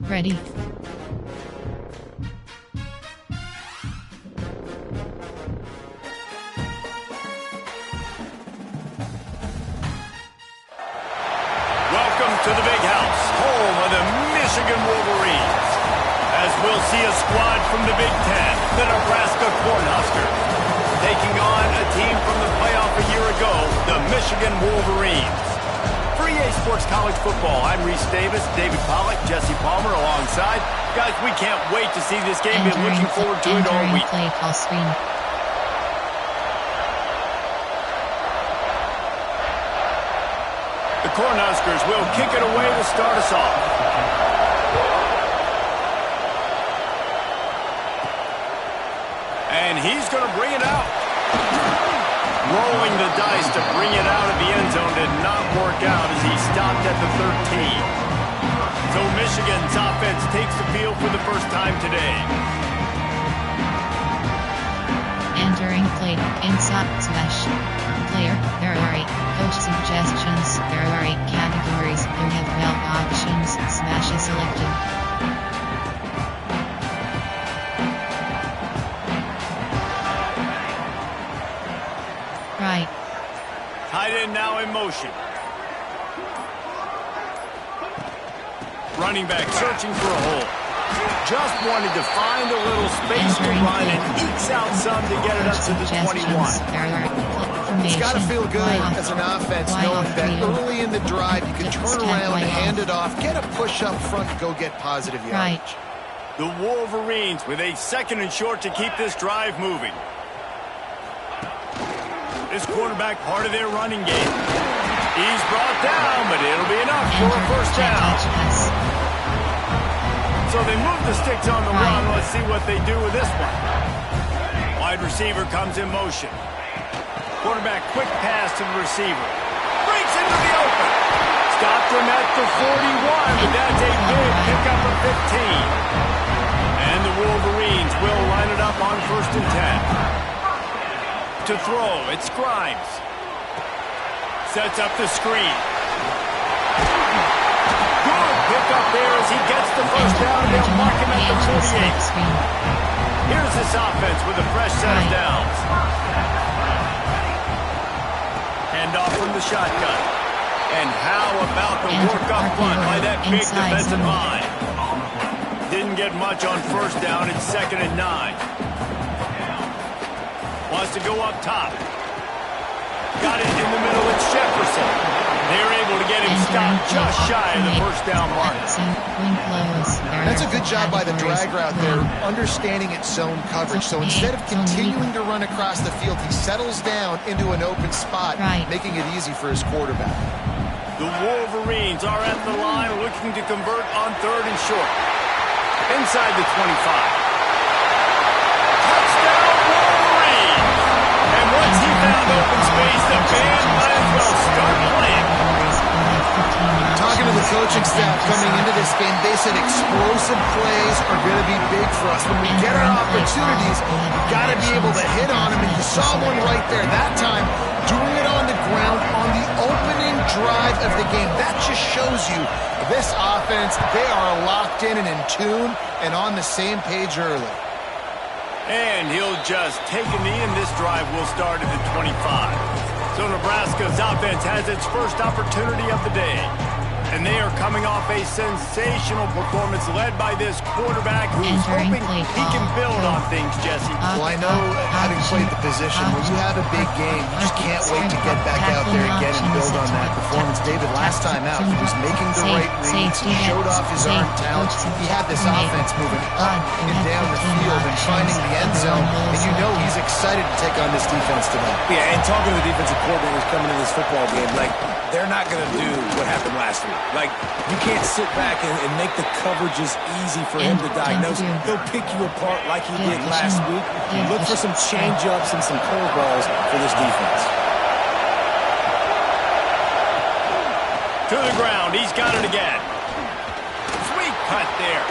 Ready. Welcome to the big house, home of the Michigan Wolverines. As we'll see a squad from the Big Ten, the Nebraska Cornhuskers, taking on a team from the playoff a year ago, the Michigan Wolverines. For EA Sports College Football, I'm Reese Davis, David Pollack, Jesse Palmer alongside. Guys, we can't wait to see this game. Been looking forward to it all week. Play call screen. The Cornhuskers will kick it away to start us off. And he's going to bring it out. Rolling the dice to bring it out of the end zone did not work out as he stopped at the 13. So Michigan's offense takes the field for the first time today. Entering play inside slash player. There are coach suggestions. There are categories. You have help options. Smash is selected. Right. Tight end now in motion. Running back searching for a hole. Just wanted to find a little space to run and ekes out some to get it up to the 21. It's got to feel good as an offense knowing that early in the drive you can turn around, hand it off, get a push up front, and go get positive yardage. The Wolverines with a 2nd and short to keep this drive moving. This quarterback part of their running game. He's brought down, but it'll be enough for a first down. So they move the sticks on the run. Let's see what they do with this one. Wide receiver comes in motion. Quarterback quick pass to the receiver. Breaks into the open. Stopped him at the 41, but that's a big pickup of 15. And the Wolverines will line it up on 1st and 10. To throw, it's Grimes. Sets up the screen. Good pick up there as he gets the first down. They'll mark him at the 48. Here's this offense with a fresh set of downs. Hand off from the shotgun. And how about the work up front by that big defensive line? Didn't get much on 1st down. It's 2nd and 9. Wants to go up top. Got it in the middle. It's Jefferson. They're able to get him stopped just shy of the 1st down mark. That's a good job by the drag route there, understanding its zone coverage. So instead of continuing to run across the field, he settles down into an open spot, making it easy for his quarterback. The Wolverines are at the line looking to convert on 3rd and short. Inside the 25. Once he found open space, the band might as well start playing. Talking to the coaching staff coming into this game, they said explosive plays are going to be big for us. When we get our opportunities, we've got to be able to hit on them. And you saw one right there that time, doing it on the ground on the opening drive of the game. That just shows you this offense, they are locked in and in tune and on the same page early. And he'll just take a knee, and this drive will start at the 25. So Nebraska's offense has its first opportunity of the day. And they are coming off a sensational performance led by this quarterback who's hoping he can build on things, Jesse. Well, I know having played the position, when you have a big game, you just can't wait to get back out there again and build on that performance. David, last time out, he was making the right reads. He showed off his arm talent. He had this offense moving up and down the field and finding the end zone. And you know he's excited to take on this defense tonight. Yeah, and talking to the defensive coordinators coming into this football game, like, they're not going to do what happened last week. Like, you can't sit back and make the coverages easy for him to diagnose. He'll pick you apart like he did last week. Look for some change-ups and some curveballs for this defense. To the ground. He's got it again. Sweet cut there.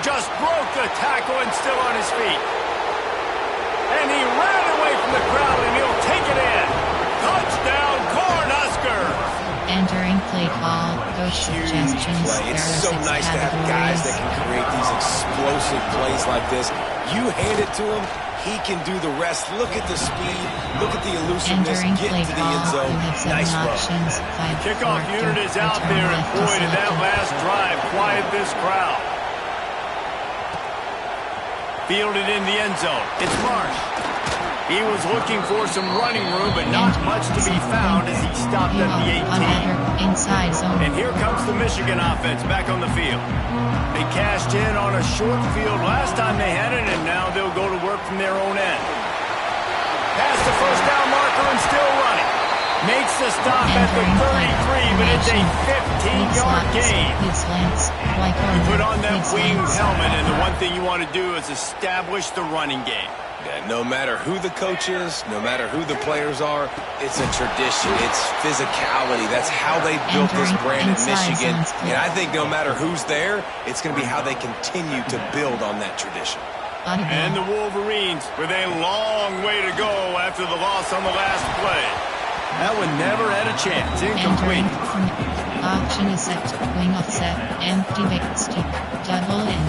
Just broke the tackle and still on his feet. And he ran away from the crowd, and he'll take it in. Touchdown, Cornhuskers! Entering play play call, coach suggestions, play. It's there so are 6 nice to have guys that can create these explosive plays like this. You hand it to him, he can do the rest. Look at the speed, look at the elusiveness, get into the end zone. Nice options, run. Kickoff unit is out there, and boy, did that last drive quiet this crowd. Fielded in the end zone. It's Marsh. He was looking for some running room, but not much to be found as he stopped at the 18. Inside zone. And here comes the Michigan offense back on the field. They cashed in on a short field last time they had it, and now they'll go to work from their own end. Past the first down marker and still running. Makes the stop at the 33, but it's a 15-yard gain. You put on that winged helmet, and the one thing you want to do is establish the running game. Yeah, no matter who the coach is, no matter who the players are, it's a tradition. It's physicality. That's how they built this brand in Michigan. And I think no matter who's there, it's going to be how they continue to build on that tradition. And the Wolverines with a long way to go after the loss on the last play. That one never had a chance. Incomplete. Option is set. Wing offset. Empty stick. Double in.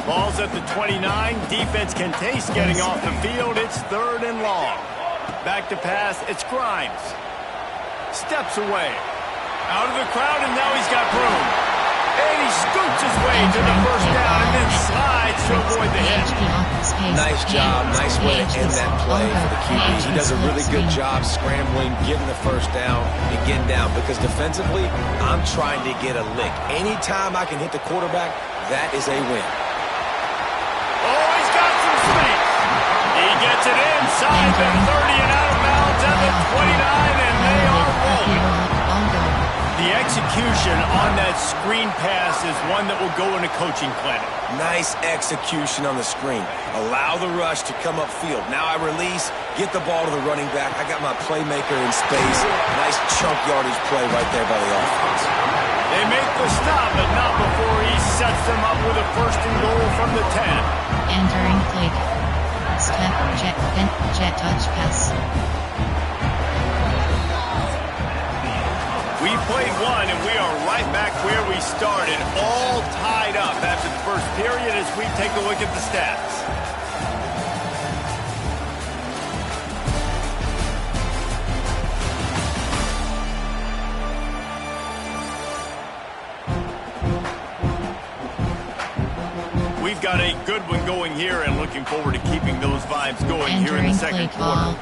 Ball's at the 29. Defense can taste getting off the field. It's 3rd and long. Back to pass. It's Grimes. Steps away. Out of the crowd, and now he's got room. And he scoots his way to the first down and then slides to avoid the hit. Nice job. Nice way to end that play for the QB. He does a really good job scrambling, getting the first down, and getting down. Because defensively, I'm trying to get a lick. Anytime I can hit the quarterback, that is a win. Oh, he's got some space. He gets it inside the 30 and out of bounds at the 29, and they are rolling. The execution on that screen pass is one that will go in a coaching clinic. Nice execution on the screen. Allow the rush to come upfield. Now I release, get the ball to the running back. I got my playmaker in space. Nice chunk yardage play right there by the offense. They make the stop, but not before he sets them up with a 1st and goal from the 10. Entering play. Step, jet touch pass. We played one, and we are right back where we started, all tied up after the first period as we take a look at the stats. We've got a good one going here, and looking forward to keeping those vibes going here in the second quarter.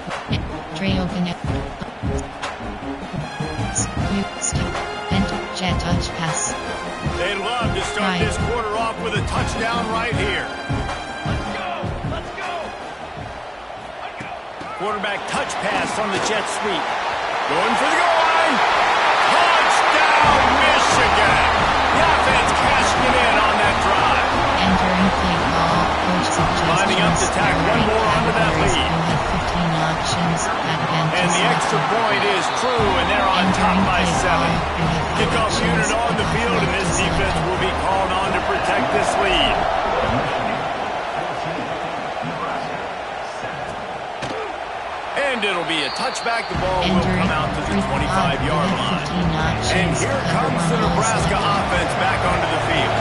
Jet touch pass. They'd love to start this quarter off with a touchdown right here. Let's go. Quarterback touch pass on the jet sweep. Going for the goal line. Touchdown, Michigan. The offense cashing it in on that drive. Entering play call. Coach suggestions. Lining up to tack one more onto that lead. And the extra point is true, and they're on top by 7. Kickoff unit on the field, and this defense will be called on to protect this lead. And it'll be a touchback. The ball will come out to the 25-yard line. And here comes the Nebraska offense back onto the field.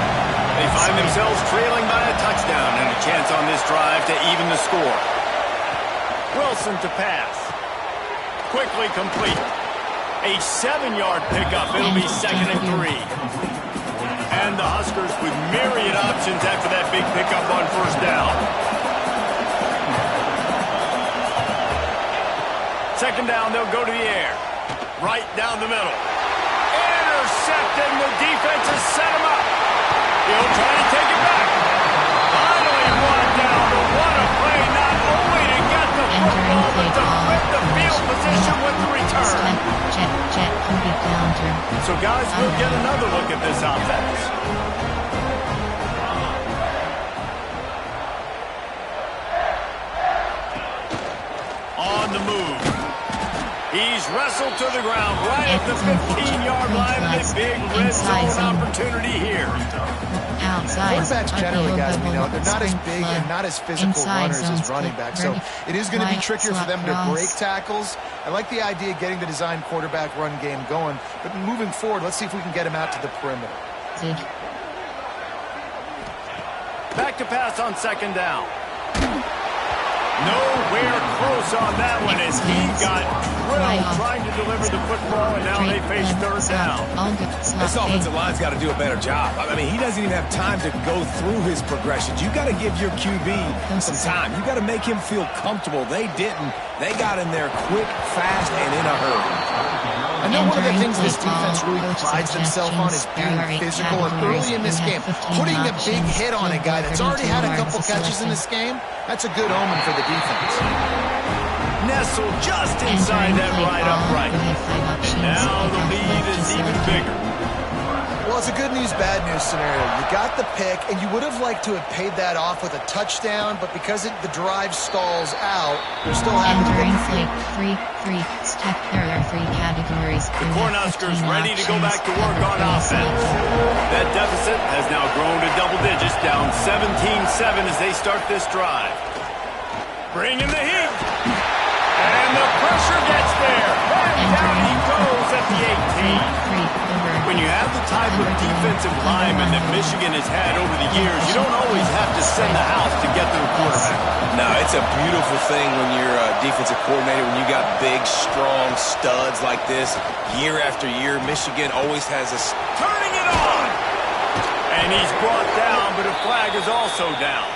They find themselves trailing by a touchdown and a chance on this drive to even the score. Wilson to pass. Quickly complete. A 7-yard pickup. It'll be 2nd and 3. And the Huskers with myriad options after that big pickup on first down. 2nd down, they'll go to the air. Right down the middle. Intercepted, and the defense has set him up. He'll try to take it back. Finally brought down, but what a play, not only to get the football, but to flip the field position with the return. So guys, we'll get another look at this offense. On the move. He's wrestled to the ground right at the 15-yard line with a big red zone opportunity here. Quarterbacks generally, guys, we know, they're not as big and not as physical runners as running backs, so it is going to be trickier for them to break tackles. I like the idea of getting the design quarterback run game going, but moving forward, let's see if we can get him out to the perimeter. Back to pass on second down. Nowhere close on that one as he got drilled trying to deliver the football, and now they face third down. This offensive line's got to do a better job. I mean, he doesn't even have time to go through his progressions. You got to give your QB some time. You got to make him feel comfortable. They didn't. They got in there quick, fast, and in a hurry. I know one of the things this defense really prides themselves on is being physical, and early in this game, putting a big hit on a guy that's already had a couple catches in this game, that's a good omen for the defense. Nestled just inside that right upright. And now the lead is even bigger. Well, it's a good news, bad news scenario. You got the pick, and you would have liked to have paid that off with a touchdown, but because the drive stalls out, they're still having to get the field. There are 3 categories. The Cornhuskers ready to go back to work on offense. That deficit has now grown to double digits, down 17-7 as they start this drive. Bring in the heat. And the pressure gets there. And down he goes at the 18. When you have the type of defensive lineman that Michigan has had over the years, you don't always have to send the house to get to the quarterback. No, it's a beautiful thing when you're a defensive coordinator, when you got big, strong studs like this. Year after year, Michigan always has a... Turning it on! And he's brought down, but a flag is also down.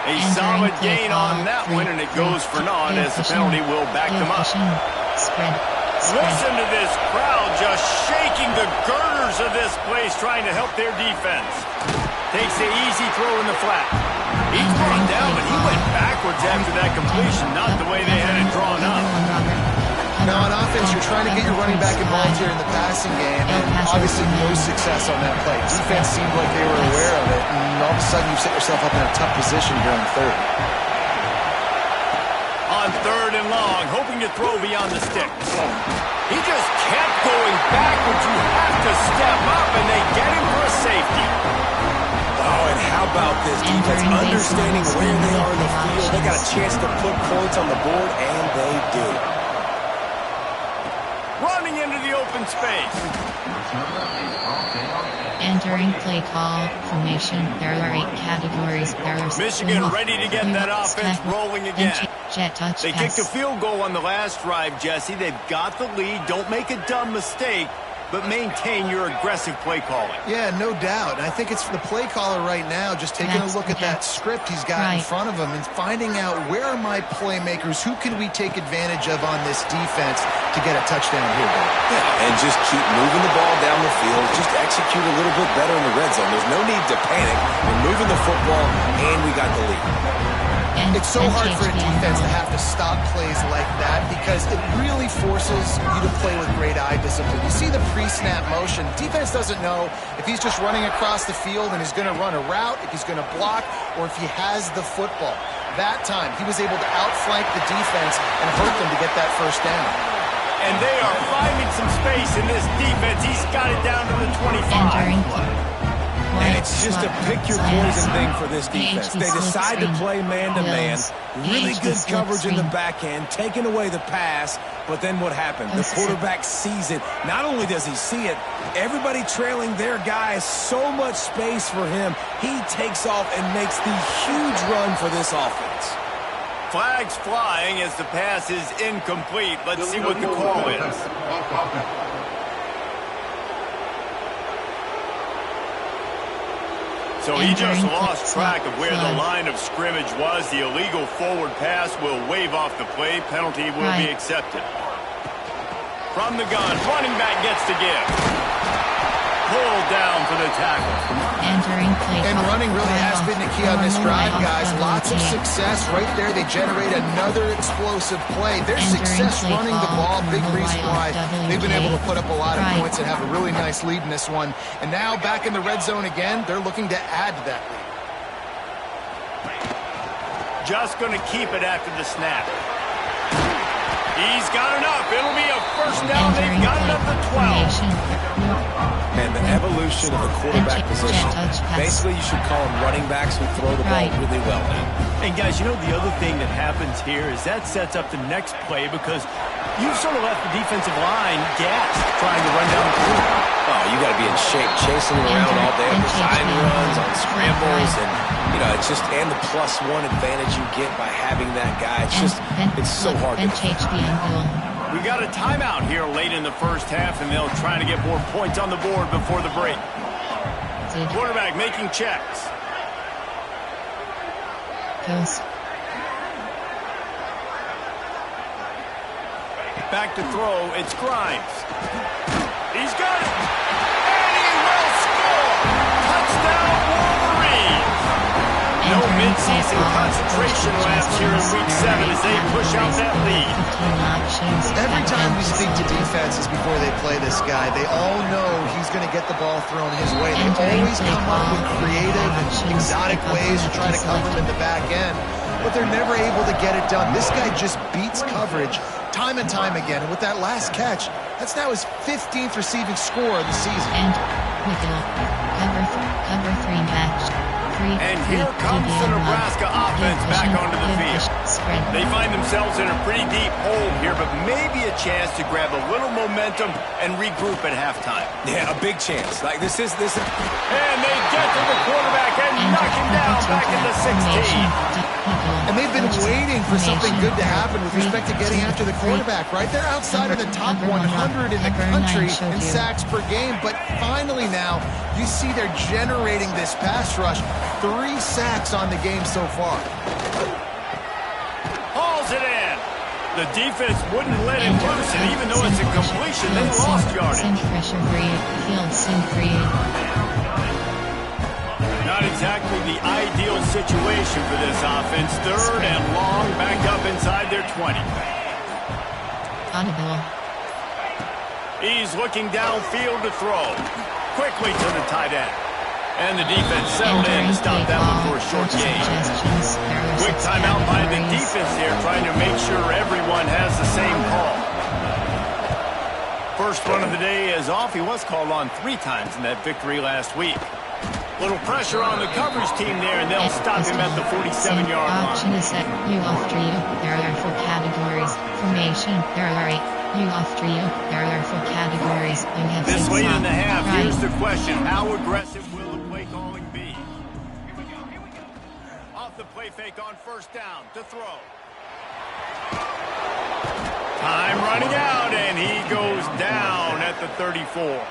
A solid gain on that one, and it goes for naught as the penalty will back them up. Listen to this crowd just shaking the girders of this place, trying to help their defense. Takes the easy throw in the flat. He's brought down, but he went backwards after that completion, not the way they had it drawn up. Now, on offense, you're trying to get your running back involved here in the passing game, and obviously no success on that play. Defense seemed like they were aware of it, and all of a sudden you've set yourself up in a tough position here on third. On third and long, hoping to throw beyond the sticks. He just kept going backwards. You have to step up, and they get him for a safety. Oh, and how about this defense understanding where they are in the field? They got a chance to put points on the board, and they do. Running into the open space. Entering play call formation. There are 8 categories. There are Michigan ready to get that offense rolling again. They kicked a field goal on the last drive, Jesse. They've got the lead. Don't make a dumb mistake, but maintain your aggressive play calling. Yeah, no doubt. And I think it's the play caller right now just taking a look at that script he's got in front of him and finding out where are my playmakers, who can we take advantage of on this defense to get a touchdown here. Yeah, and just keep moving the ball down the field. Just execute a little bit better in the red zone. There's no need to panic. We're moving the football, and we got the lead. It's so hard for a defense to have to stop plays like that because it really forces you to play with great eye discipline. You see the pre-snap motion. Defense doesn't know if he's just running across the field and he's going to run a route, if he's going to block, or if he has the football. That time, he was able to outflank the defense and hurt them to get that first down. And they are finding some space in this defense. He's got it down to the 25. And it's just a pick-your-poison thing for this defense. They decide to play man-to-man. Really good coverage in the back end, taking away the pass. But then what happened? The quarterback sees it. Not only does he see it, everybody trailing their guy, so much space for him. He takes off and makes the huge run for this offense. Flags flying as the pass is incomplete. Let's see what the call is. So he just lost track of where the line of scrimmage was. The illegal forward pass will wave off the play. Penalty will be accepted. From the gun, running back gets to give. Pulled down for the tackle. And running really has been the key on this drive, guys. Lots of success right there. They generate another explosive play. Their success running the ball, big reason why they've been able to put up a lot of points and have a really nice lead in this one. And now back in the red zone again, they're looking to add to that lead. Just going to keep it after the snap. He's got enough. It'll be a first down. They've got it up to 12. And the evolution of the quarterback position. Basically, you should call them running backs who throw the ball really well now. And guys, you know the other thing that happens here is that sets up the next play because you've sort of left the defensive line gassed trying to run down the field. Oh, you got to be in shape, chasing them around all day on design runs, on scrambles, and it's just and the +1 advantage you get by having that guy. It's so hard to We've got a timeout here late in the first half, and they'll try to get more points on the board before the break. Quarterback making checks. Back to throw, it's Grimes. He's got it, and he will score! Touchdown, Wolverines! No midseason concentration last year in Week 7 as they push out that lead. Every time we speak to defenses before they play this guy, they all know he's going to get the ball thrown his way. They always come up with creative and exotic ways to try to cover him in the back end, but they're never able to get it done. This guy just beats coverage time and time again, and with that last catch, that's now his 15th receiving score of the season. And cover 3 match. And here comes the Nebraska offense back onto the field. They find themselves in a pretty deep hole here, but maybe a chance to grab a little momentum and regroup at halftime. Yeah, a big chance. Like this is. And they get to the quarterback and knock him down back in the 16. And they've been waiting for something good to happen with respect to getting after the quarterback, right? They're outside of the top 100 in the country in sacks per game, but finally now you see they're generating this pass rush. 3 sacks on the game so far. Hauls it in. The defense wouldn't let him loose, and even though it's a completion, they lost yardage. Not exactly the ideal situation for this offense. 3rd and long, back up inside their 20. He's looking downfield to throw. Quickly to the tight end. And the defense settled in to stop that one for a short gain. Quick timeout by the defense here, trying to make sure everyone has the same call. First run of the day is off. He was called on 3 times in that victory last week. Little pressure on the coverage team there, and they'll stop him at the 47-yard line. Option is set. You after you. There are 4 categories. Formation. There are 8. You after you. There are 4 categories. You have this late in the half, right. Here's the question. How aggressive will the play calling be? Off the play fake on first down to throw. Time running out, and he goes down at the 34.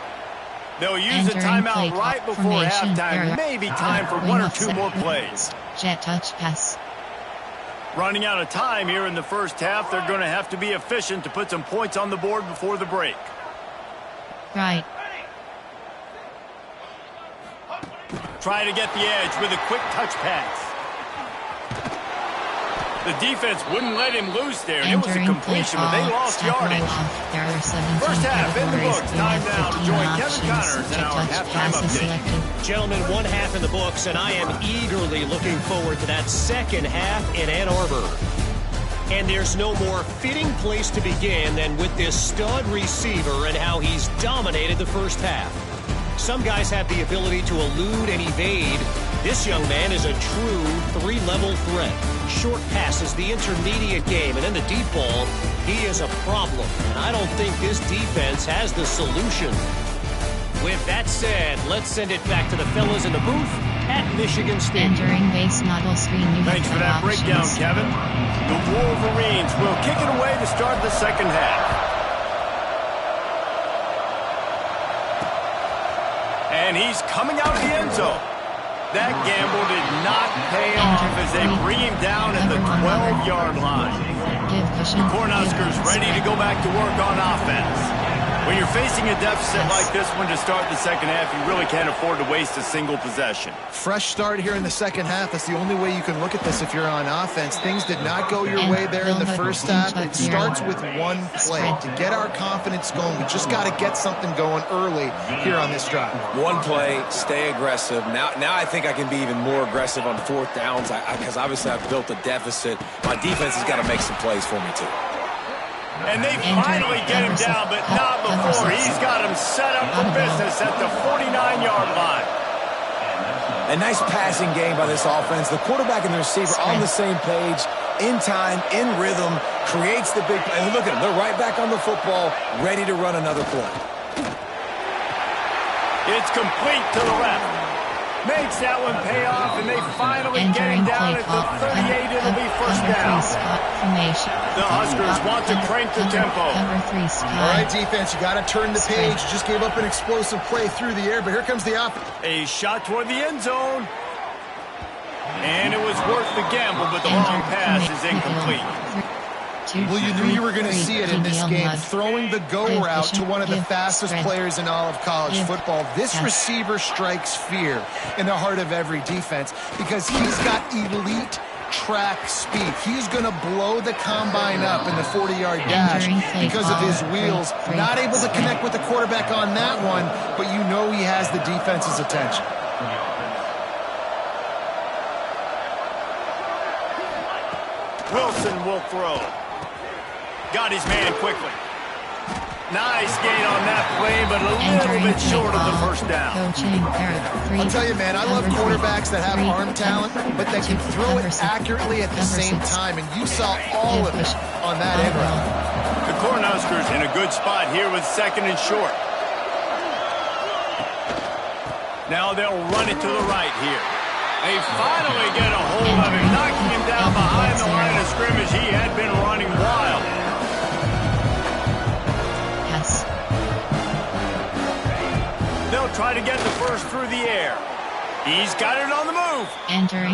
They'll use a timeout right before halftime. Maybe time for 1 or 2 more plays. Jet touch pass. Running out of time here in the first half. They're going to have to be efficient to put some points on the board before the break. Right. Try to get the edge with a quick touch pass. The defense wouldn't let him loose there, and it was a completion, but they lost yardage. First half in the books. Time now to join Kevin Connors in our halftime update. Gentlemen, 1 half in the books, and I am eagerly looking forward to that second half in Ann Arbor. And there's no more fitting place to begin than with this stud receiver and how he's dominated the first half. Some guys have the ability to elude and evade. This young man is a true 3-level threat. Short passes, the intermediate game, and then the deep ball, he is a problem. And I don't think this defense has the solution. With that said, let's send it back to the fellas in the booth at Michigan State. Entering base model screen. Thanks for that breakdown, Kevin. The Wolverines will kick it away to start the second half. And he's coming out of the end zone. That gamble did not pay off as they bring him down at the 12-yard line. The Cornhuskers ready to go back to work on offense. When you're facing a deficit like this one to start the second half, you really can't afford to waste a single possession. Fresh start here in the second half. That's the only way you can look at this if you're on offense. Things did not go your way there in the first half. It starts with one play. To get our confidence going, we just got to get something going early here on this drive. One play, stay aggressive. Now I think I can be even more aggressive on 4th downs because obviously I've built a deficit. My defense has got to make some plays for me too. And they finally get him down, but not before. He's got him set up for business at the 49-yard line. A nice passing game by this offense. The quarterback and the receiver on the same page, in time, in rhythm, creates the big play. And look at them. They're right back on the football, ready to run another play. It's complete to the left. Makes that one pay off, and they finally get him down at the 38. It'll be first down. The Huskers want to crank the tempo. All right, defense, you got to turn the page. You just gave up an explosive play through the air, but here comes the offense. A shot toward the end zone. And it was worth the gamble, but the long pass is incomplete. Well, you knew you were going to see it in this game. Throwing the go route to one of the fastest players in all of college football. This receiver strikes fear in the heart of every defense because he's got elite track speed. He's going to blow the combine up in the 40-yard dash because of his wheels. Not able to connect with the quarterback on that one, but you know he has the defense's attention. Wilson will throw. Got his man quickly. Nice gain on that play, but a little bit short of the first down. I'll tell you, man, I love quarterbacks that have arm talent, but that can throw it accurately at the same time, and you saw all of it on that end run. The Cornhuskers in a good spot here with second and short. Now they'll run it to the right here. They finally get a hold of him, knocking him down behind the line of scrimmage. He had been running wild. Yes. They'll try to get the first through the air. He's got it on the move.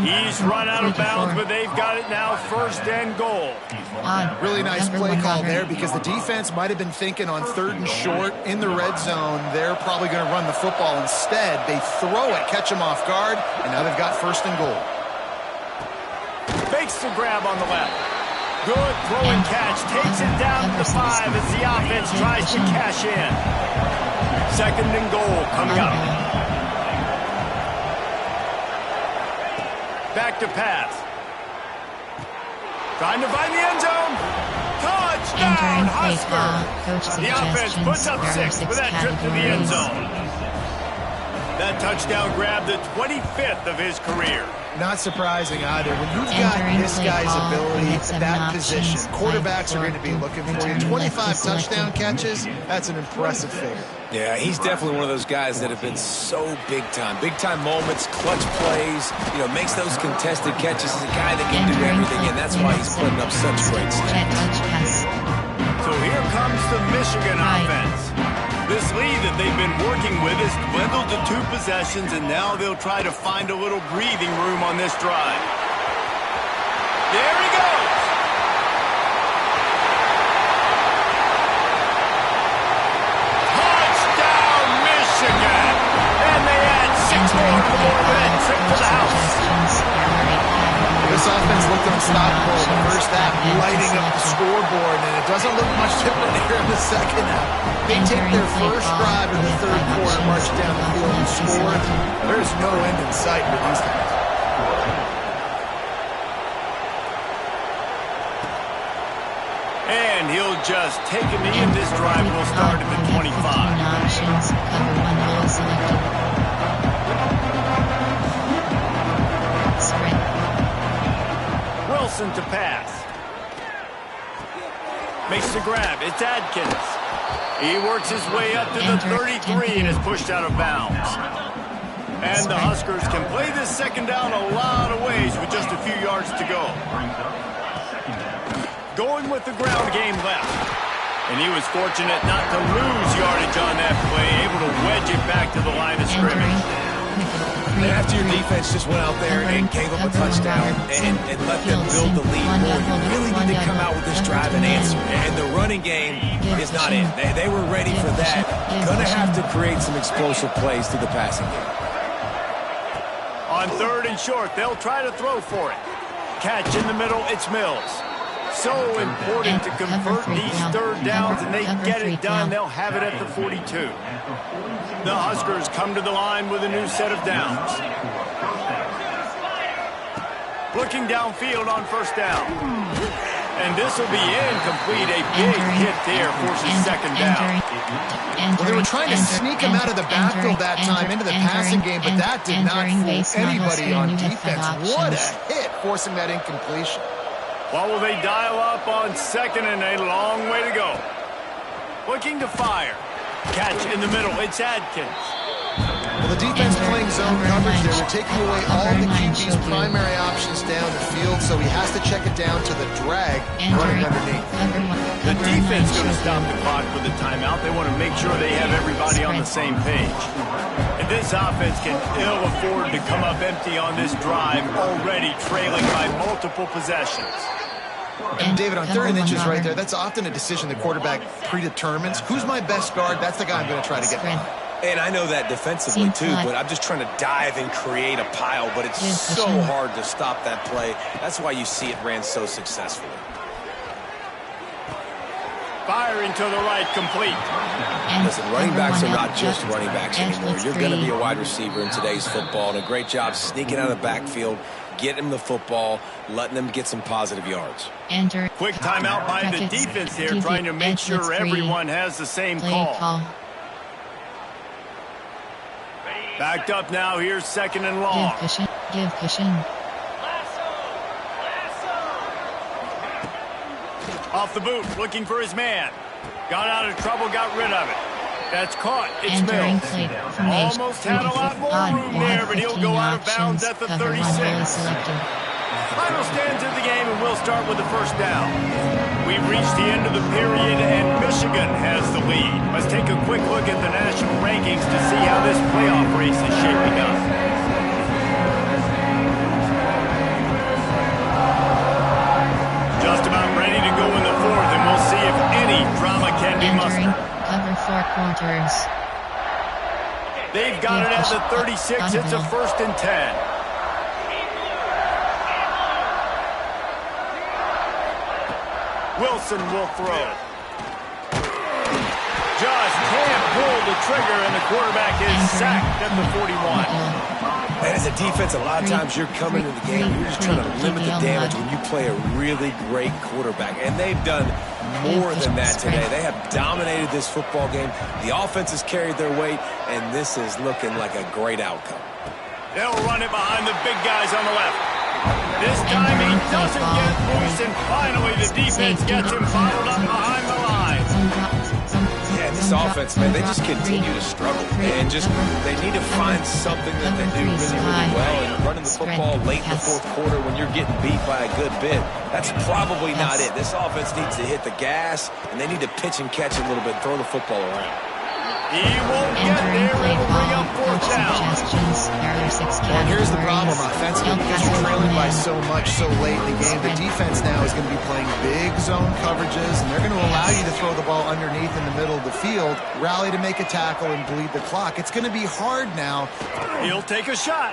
He's run out of bounds, but they've got it now first and goal. Really nice play call there because the defense might have been thinking on third and short in the red zone. They're probably going to run the football. Instead, they throw it, catch them off guard, and now they've got first and goal. Fakes the grab on the left. Good throw and catch. Takes it down to the 5 as the offense tries to cash in. Second and goal coming up. Back to pass. Trying to find the end zone. Touchdown, Husker. The offense puts up 6 with that trip to the end zone. That touchdown grabbed the 25th of his career. Not surprising either. When you've got this guy's ability at that position, quarterbacks are going to be looking for you. 25 touchdown catches, that's an impressive figure. Yeah, he's definitely one of those guys that have been so big time. Big time moments, clutch plays, makes those contested catches. He's a guy that can do everything, and that's why he's putting up such great stats. So here comes the Michigan offense. This lead that they've been working with is dwindled to 2 possessions, and now they'll try to find a little breathing room on this drive. There he goes. Touchdown, Michigan. And they add 6 more to the board with that trip to the house. This offense looked unstoppable in the first half, lighting up the scoreboard, and it doesn't look much different here in the second half. They take their first drive in the third quarter, march down the field and score. There's no end in sight for these guys. And he'll just take a knee, and this drive will start at the 25. Wilson to pass. Makes the grab. It's Adkins. He works his way up to the 33 and is pushed out of bounds. And the Huskers can play this second down a lot of ways with just a few yards to go. Going with the ground game left. And he was fortunate not to lose yardage on that play, able to wedge it back to the line of scrimmage. And after your defense just went out there and gave up a touchdown and let them build the lead more, you really need to come out with this drive and answer. And the running game is not in. They were ready for that. Going to have to create some explosive plays through the passing game. On third and short, they'll try to throw for it. Catch in the middle, it's Mills. So important to convert these third downs, and they get it done. They'll have it at the 42. The Huskers come to the line with a new set of downs. Looking downfield on first down. And this will be incomplete. A big hit there forces second down. Well, they were trying to sneak him out of the backfield that time into the passing game, but that did not fool anybody on defense. What a hit, forcing that incompletion. What will they dial up on second, and a long way to go? Looking to fire. Catch in the middle. It's Adkins. Well, the defense playing zone coverage there. They're taking away all the QB's primary options down the field, so he has to check it down to the drag running underneath. The defense is going to stop the clock with the timeout. They want to make sure they have everybody on the same page. And this offense can ill afford to come up empty on this drive, already trailing by multiple possessions. And David, on 3rd and inches right there, that's often a decision the quarterback predetermines. Who's my best guard? That's the guy I'm going to try to get by. And I know that defensively too, but I'm just trying to dive and create a pile, but it's so hard to stop that play. That's why you see it ran so successfully. Firing to the right, complete. Listen, running backs are not just running backs anymore. You're going to be a wide receiver in today's football, and a great job sneaking out of the backfield, getting them the football, letting them get some positive yards. Quick timeout by the defense here, trying to make sure everyone has the same call. Backed up now, here's 2nd and long. Give cushion. Off the boot, looking for his man. Got out of trouble, got rid of it. That's caught. It's Mills. Almost had a lot more room there, but he'll go out of bounds at the 36. Final stands of the game, and we'll start with the first down. We've reached the end of the period, and Michigan has the lead. Let's take a quick look at the national rankings to see how this playoff race is shaping up. Just about ready to go in the 4th, and we'll see if any drama can be mustered. Cover 4 quarters. They've got it at the 36. It's a 1st and 10. Wilson will throw. Just can't pull the trigger, and the quarterback is sacked at the 41. And as a defense, a lot of times you're coming into the game, you're just trying to limit the damage when you play a really great quarterback. And they've done more than that today. They have dominated this football game. The offense has carried their weight, and this is looking like a great outcome. They'll run it behind the big guys on the left. This time he doesn't get loose, and finally the defense gets him bottled up behind the line. Yeah, this offense, man, they just continue to struggle. And they need to find something that they do really, really well. And running the football late in the 4th quarter when you're getting beat by a good bit, that's probably not it. This offense needs to hit the gas, and they need to pitch and catch a little bit, throw the football around. He won't get there. It'll bring up 4th down. Well, here's the problem offensively, because you're trailing by so much so late in the game. The defense now is going to be playing big zone coverages, and they're going to allow you to throw the ball underneath in the middle of the field, rally to make a tackle, and bleed the clock. It's going to be hard now. He'll take a shot.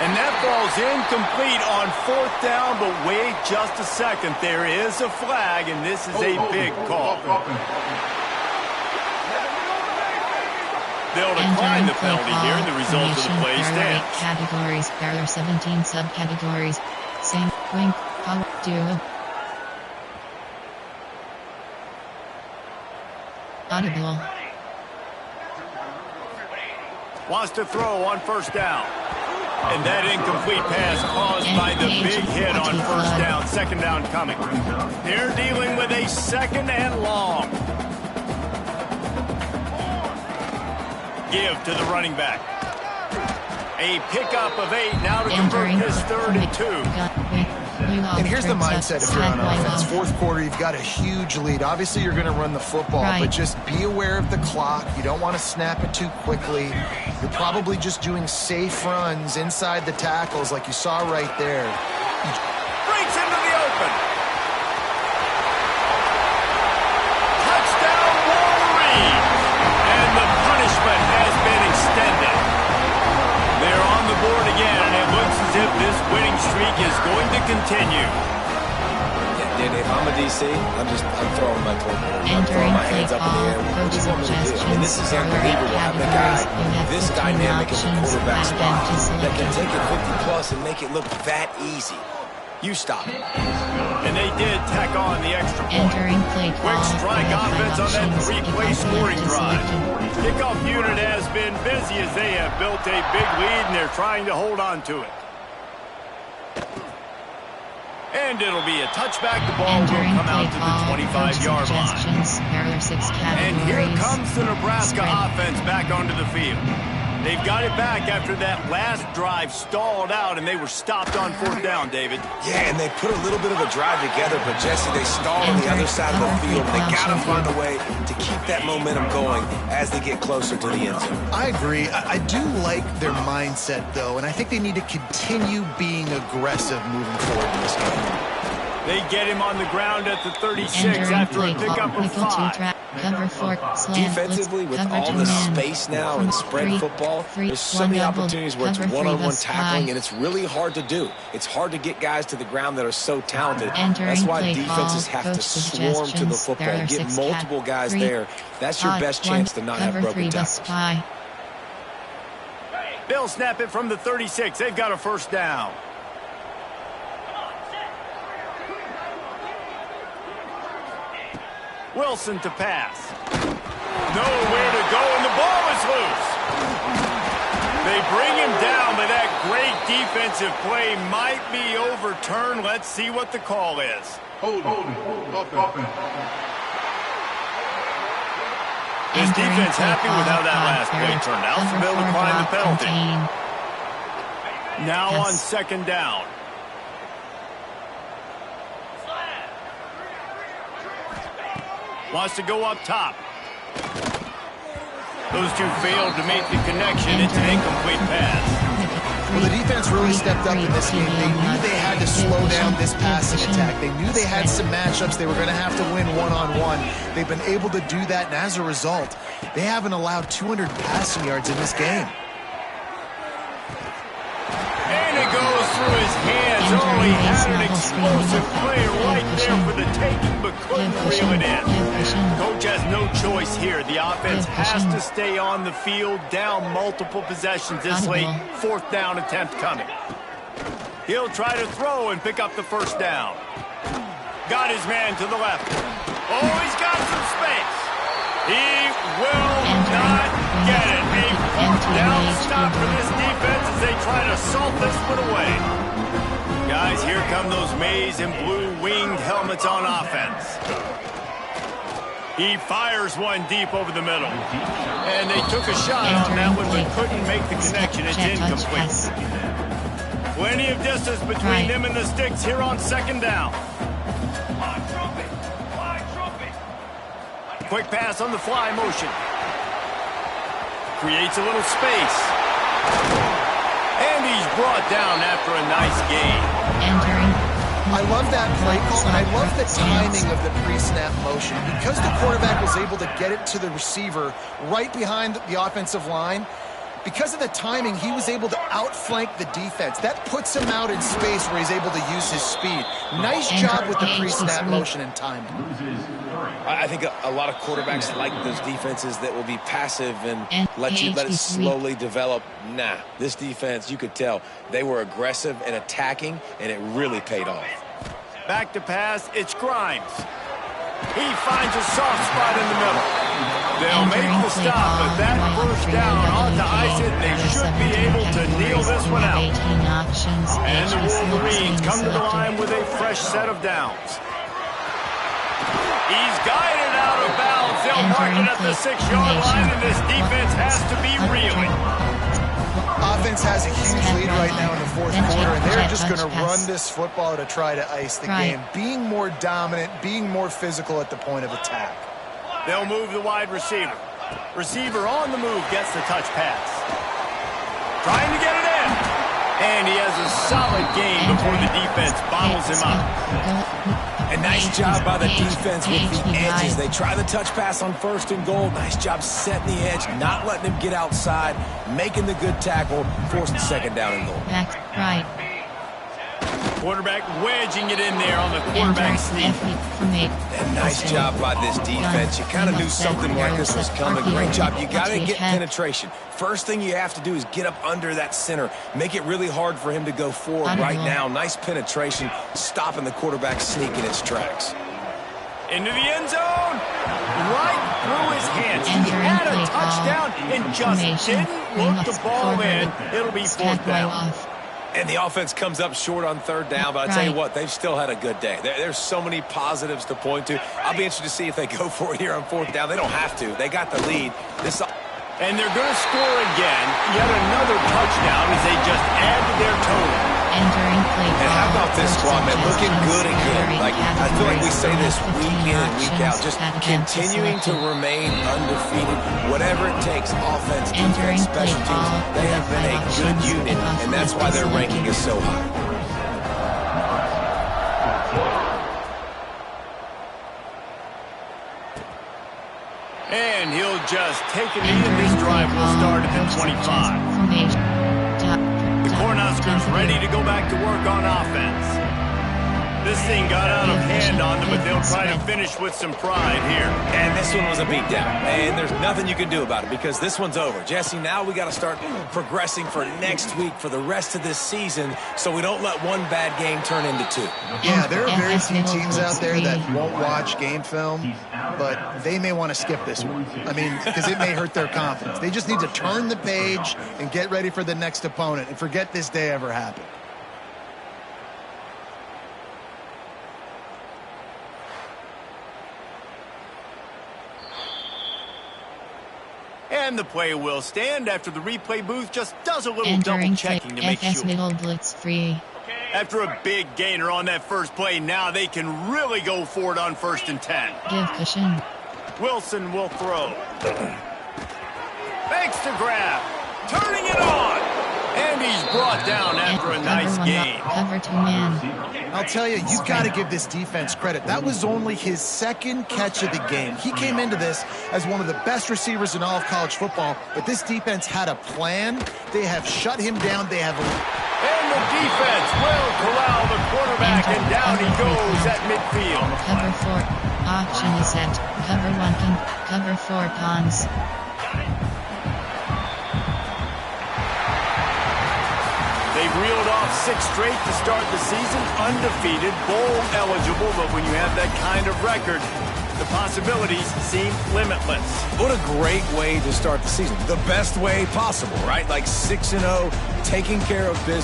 And that ball's incomplete on 4th down, but wait just a second. There is a flag, and this is a big call. They'll decline the penalty here, and the result of the play stands. Categories, there are 17 subcategories. Same, wing, power, duo. Audible. Wants to throw on 1st down. And that incomplete pass caused by the big hit on 1st down. 2nd down coming. They're dealing with a 2nd and long. Give to the running back. A pickup of 8 now to convert this 3rd and 2. And here's the mindset if you're on offense. 4th quarter, you've got a huge lead. Obviously, you're going to run the football, but just be aware of the clock. You don't want to snap it too quickly. You're probably just doing safe runs inside the tackles like you saw right there. Breaks into the open. Touchdown, Wolverine. And the punishment has been extended. They're on the board again, and it looks as if this winning streak is going to continue. Yeah, if I'm a DC, I'm throwing my clipboard. I'm throwing my hands up in the air. What do you want me to do? I mean, this is unbelievable. Having a guy this dynamic in the quarterback spot that can take it 50-plus and make it look that easy. You stop it. And they did tack on the extra point. Entering play Quick call. strike offense on that three-play scoring drive. Selected. Kickoff unit has been busy as they have built a big lead, and they're trying to hold on to it. And it'll be a touchback. The ball will come out to the 25-yard line. And here comes the Nebraska offense back onto the field. They've got it back after that last drive stalled out, and they were stopped on 4th down, David. Yeah, and they put a little bit of a drive together, but Jesse, they stalled on the other side of the field. They got to find a way to keep that momentum going as they get closer to the end zone. I agree. I do like their mindset, though, and I think they need to continue being aggressive moving forward in this game. They get him on the ground at the 36 after a pickup of 5. Cover 4, defensively, with all the space now and spread football, there's so many opportunities where it's one-on-one tackling, and it's really hard to do. It's hard to get guys to the ground that are so talented. That's why defenses have to swarm to the football, get multiple guys there. That's your best chance to not have broken tackles. They'll snap it from the 36. They've got a first down. Wilson to pass. Nowhere to go, and the ball is loose. They bring him down, but that great defensive play might be overturned. Let's see what the call is. Hold offense. This defense happy with how that last play turned out, so they'll decline the penalty. Now on 2nd down. Wants to go up top. Those two failed to make the connection. It's an incomplete pass. Well, the defense really stepped up in this game. They knew they had to slow down this passing attack. They knew they had some matchups they were going to have to win one-on-one. They've been able to do that, and as a result, they haven't allowed 200 passing yards in this game. And it goes through his hands. Oh, he had an explosive play right there for the taking, but couldn't reel it in. Coach has no choice here. The offense has to stay on the field, down multiple possessions this late. 4th down attempt coming. He'll try to throw and pick up the first down. Got his man to the left. Oh, he's got some space. He will not get it. A 4th down stop for this defense as they try to salt this one away. Guys, here come those maize and blue winged helmets on offense. He fires one deep over the middle. And they took a shot on that one, but couldn't make the connection. It's incomplete. Plenty of distance between them and the sticks here on 2nd down. Quick pass on the fly motion. Creates a little space. And he's brought down after a nice gain. I love that play call, and I love the timing of the pre-snap motion. Because the quarterback was able to get it to the receiver right behind the offensive line, because of the timing, he was able to outflank the defense. That puts him out in space where he's able to use his speed. Nice job with the pre-snap motion and timing. I think a lot of quarterbacks like those defenses that will be passive and let it slowly develop. Nah, this defense, you could tell, they were aggressive and attacking, and it really paid off. Back to pass, it's Grimes. He finds a soft spot in the middle. They'll make the stop, but that first down on to ice it. They should be able to kneel this one out. And the Wolverines come to the line with a fresh set of downs. He's guided out of bounds. They'll mark it at the 6-yard line, and this defense has to be reeling. Offense has a huge lead right now in the 4th quarter, and they're just going to run this football to try to ice the game. Being more dominant, being more physical at the point of attack. They'll move the wide receiver. Receiver on the move gets the touch pass. Trying to get it in. And he has a solid game before the defense bottles him up. A nice job by the defense with the edges. They try the touch pass on 1st and goal. Nice job setting the edge, not letting him get outside, making the good tackle, forcing 2nd down and goal. Back right. Quarterback wedging it in there on the quarterback sneak. And nice job by this defense. You kind of knew something like this was coming. Great job. You got to get penetration. First thing you have to do is get up under that center. Make it really hard for him to go forward right now. Nice penetration, stopping the quarterback sneak in its tracks. Into the end zone. Right through his hands. He had a touchdown and just didn't look the ball in. It'll be fourth down. And the offense comes up short on third down, but I tell you what, they've still had a good day. There's so many positives to point to. I'll be interested to see if they go for it here on fourth down. They don't have to. They got the lead. And they're going to score again. Yet another touchdown as they just add to their total. And how about this squad, man? Looking good again. Like, I feel like we say this week in and week out. Just continuing to remain undefeated. Whatever it takes, offense, defense, special teams. They have been a good unit, and that's why their ranking is so high. And he'll just take a knee, and this drive will start at the 25. The Cornhuskers ready to go back to work on offense. This thing got out of hand on them, but they'll try to finish with some pride here. And this one was a beatdown, and there's nothing you can do about it because this one's over. Jesse, now we got to start progressing for next week for the rest of this season so we don't let one bad game turn into two. Yeah, there are very few teams out there that won't watch game film, but they may want to skip this one. I mean, because it may hurt their confidence. They just need to turn the page and get ready for the next opponent and forget this day ever happened. And the play will stand after the replay booth just does a little double checking to make sure. Middle blitz free. After a big gainer on that first play, now they can really go for it on 1st and 10. Give cushion. Wilson will throw. Fakes to grab. Turning it on. And he's brought down after a nice gain. Cover 2 man. I'll tell you, you've got to give this defense credit. That was only his second catch of the game. He came into this as one of the best receivers in all of college football, but this defense had a plan. They have shut him down. They have... And the defense will corral the quarterback, and down he goes at midfield. Cover 4. Option is set. Cover 1 can. Cover 4 pawns. They've reeled off 6 straight to start the season, undefeated, bowl eligible, but when you have that kind of record, the possibilities seem limitless. What a great way to start the season. The best way possible, right? Like 6-0, taking care of business.